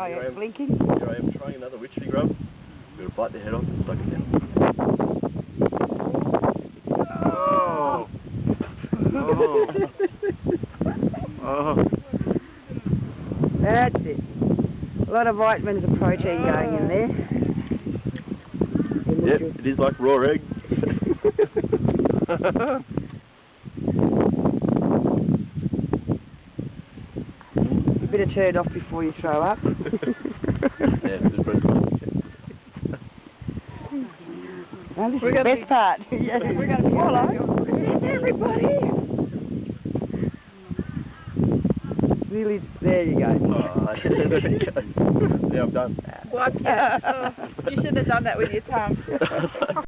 Oh yeah, it's blinking. Here I am trying another witchery grub. I'm going to bite the head off and stuck it down. Oh! Oh! That's it. A lot of vitamins and protein going in there. Yep, it is like raw egg. A bit of turd off before you throw up. Yeah, this is pretty cool. Well, this is the best part. Yeah. We're going to be all over. Everybody! Really, there you go. Oh, there you go. Yeah, I'm done. What? You should have done that with your tongue.